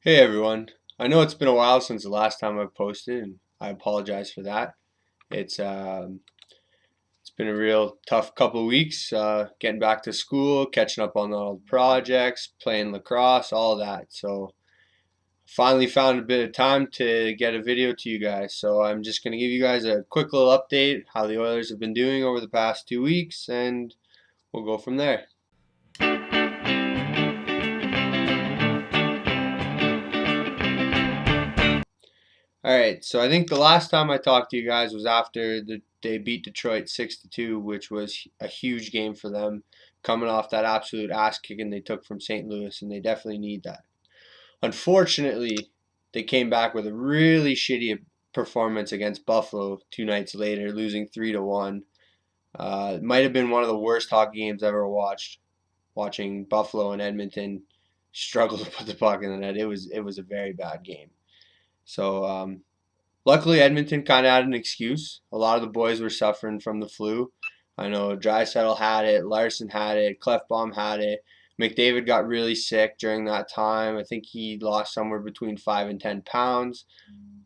Hey everyone. I know it's been a while since the last time I've posted, and I apologize for that. It's um, it's been a real tough couple of weeks, getting back to school, catching up on all the projects, playing lacrosse, all of that. So finally found a bit of time to get a video to you guys. So I'm just gonna give you guys a quick little update how the Oilers have been doing over the past 2 weeks, and we'll go from there. All right, so I think the last time I talked to you guys was after they beat Detroit 6-2, which was a huge game for them, coming off that absolute ass kicking they took from St. Louis, and they definitely need that. Unfortunately, they came back with a really shitty performance against Buffalo 2 nights later, losing 3-1. It might have been one of the worst hockey games I've ever watched. Watching Buffalo and Edmonton struggle to put the puck in the net, it was a very bad game. So luckily, Edmonton kind of had an excuse. A lot of the boys were suffering from the flu. I know Draisaitl had it, Larson had it, Clefbaum had it. McDavid got really sick during that time. I think he lost somewhere between 5 and 10 pounds,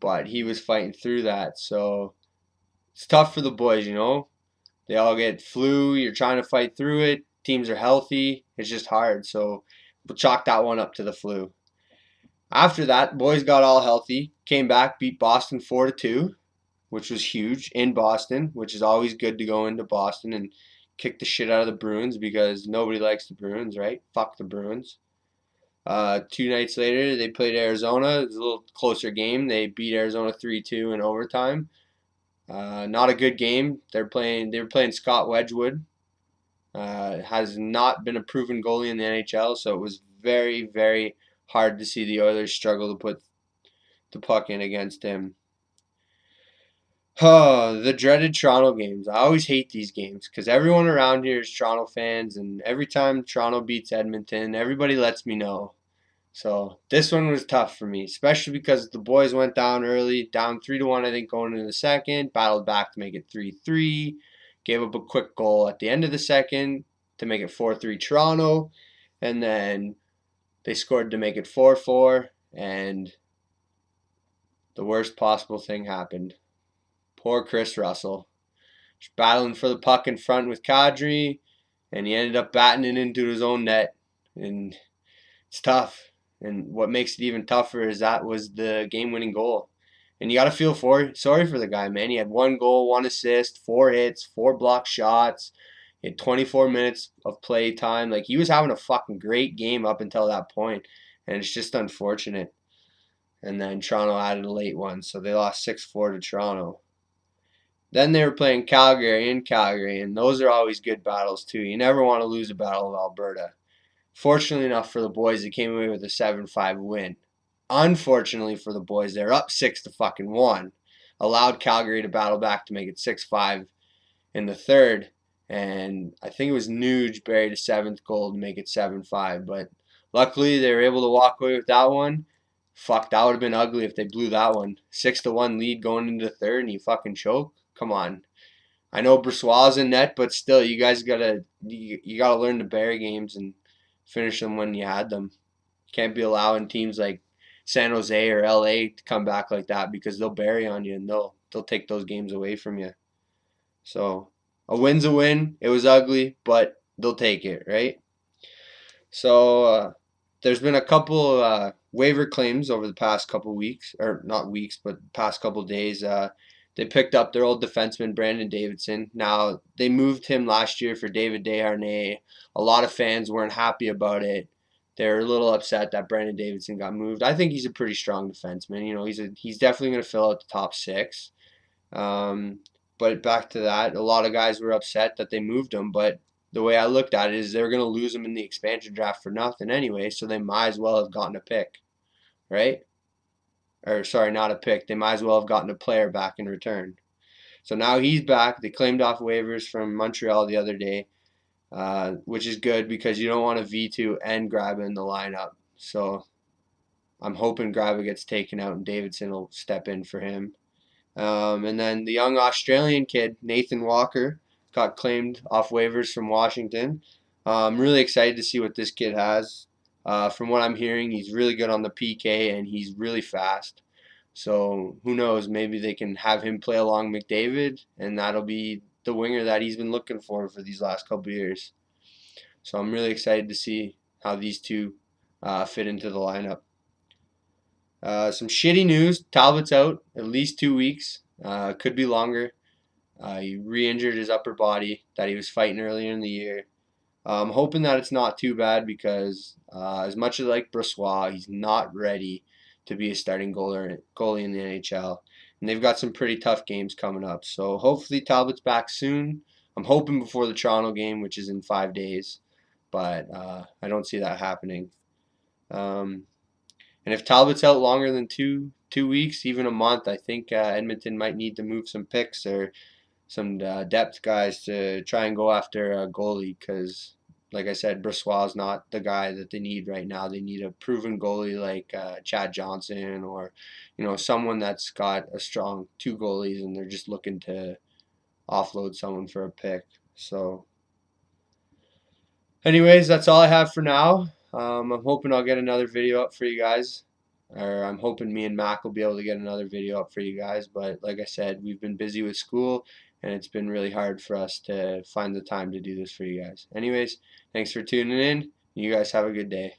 but he was fighting through that. So it's tough for the boys. They all get flu. You're trying to fight through it. Teams are healthy. It's just hard. So we'll chalk that one up to the flu. After that, boys got all healthy, came back, beat Boston 4-2, which was huge in Boston, which is always good to go into Boston and kick the shit out of the Bruins because nobody likes the Bruins, right? Fuck the Bruins. 2 nights later, they played Arizona. It was a little closer game. They beat Arizona 3-2 in overtime. Not a good game. They were playing Scott Wedgwood. Has not been a proven goalie in the NHL, so it was very, very hard to see the Oilers struggle to put the puck in against him. Oh, the dreaded Toronto games. I always hate these games because everyone around here is Toronto fans, and every time Toronto beats Edmonton, everybody lets me know. So this one was tough for me, especially because the boys went down early, down 3-1, I think, going into the second, battled back to make it 3-3, gave up a quick goal at the end of the second to make it 4-3 Toronto, and then they scored to make it 4-4, and the worst possible thing happened. Poor Chris Russell. Just battling for the puck in front with Kadri, and he ended up batting it into his own net. And it's tough. And what makes it even tougher is that was the game-winning goal. And you got to feel sorry for the guy, man. He had 1 goal, 1 assist, 4 hits, 4 blocked shots. He had 24 minutes of play time. Like, he was having a fucking great game up until that point. And it's just unfortunate. And then Toronto added a late one, so they lost 6-4 to Toronto. Then they were playing Calgary in Calgary, and those are always good battles too. You never want to lose a battle of Alberta. Fortunately enough for the boys, they came away with a 7-5 win. Unfortunately for the boys, they're up 6-1. Allowed Calgary to battle back to make it 6-5 in the third, and I think it was Nuge buried a seventh goal to make it 7-5. But luckily, they were able to walk away with that one. Fuck, that would have been ugly if they blew that one. 6-1 lead going into the third, and you fucking choke. Come on. I know Bressois in net, but still, you gotta learn to bury games and finish them when you had them. Can't be allowing teams like San Jose or LA to come back like that because they'll bury on you and they'll take those games away from you. So a win's a win. It was ugly, but they'll take it, right? So there's been a couple waiver claims over the past couple weeks, or not weeks, but past couple days. They picked up their old defenseman Brandon Davidson. Now they moved him last year for David Desharnais. A lot of fans weren't happy about it. They're a little upset that Brandon Davidson got moved. I think he's a pretty strong defenseman. He's definitely going to fill out the top six. Um, but back to that, a lot of guys were upset that they moved him. But the way I looked at it is they're going to lose him in the expansion draft for nothing anyway, so they might as well have gotten a pick, right? Or sorry, not a pick. They might as well have gotten a player back in return. So now he's back. They claimed off waivers from Montreal the other day, which is good because you don't want a V2 and Graba in the lineup. So I'm hoping Graba gets taken out and Davidson will step in for him. And then the young Australian kid, Nathan Walker, got claimed off waivers from Washington. I'm really excited to see what this kid has. From what I'm hearing, he's really good on the PK and he's really fast. So who knows? Maybe they can have him play along McDavid, and that'll be the winger that he's been looking for these last couple of years. So I'm really excited to see how these two fit into the lineup. Some shitty news: Talbot's out at least 2 weeks. Could be longer. He re-injured his upper body that he was fighting earlier in the year. I'm hoping that it's not too bad because as much as I like Brossois, he's not ready to be a starting goalie in the NHL. And they've got some pretty tough games coming up. So hopefully Talbot's back soon. I'm hoping before the Toronto game, which is in 5 days. But I don't see that happening. Um, and if Talbot's out longer than two weeks, even a month, I think Edmonton might need to move some picks or some depth guys to try and go after a goalie because, like I said, Brossois is not the guy that they need right now. They need a proven goalie like Chad Johnson or, someone that's got a strong two goalies and they're just looking to offload someone for a pick. So, anyways, that's all I have for now. I'm hoping I'll get another video up for you guys. Or I'm hoping me and Mac will be able to get another video up for you guys. But like I said, we've been busy with school and it's been really hard for us to find the time to do this for you guys. Anyways, thanks for tuning in. You guys have a good day.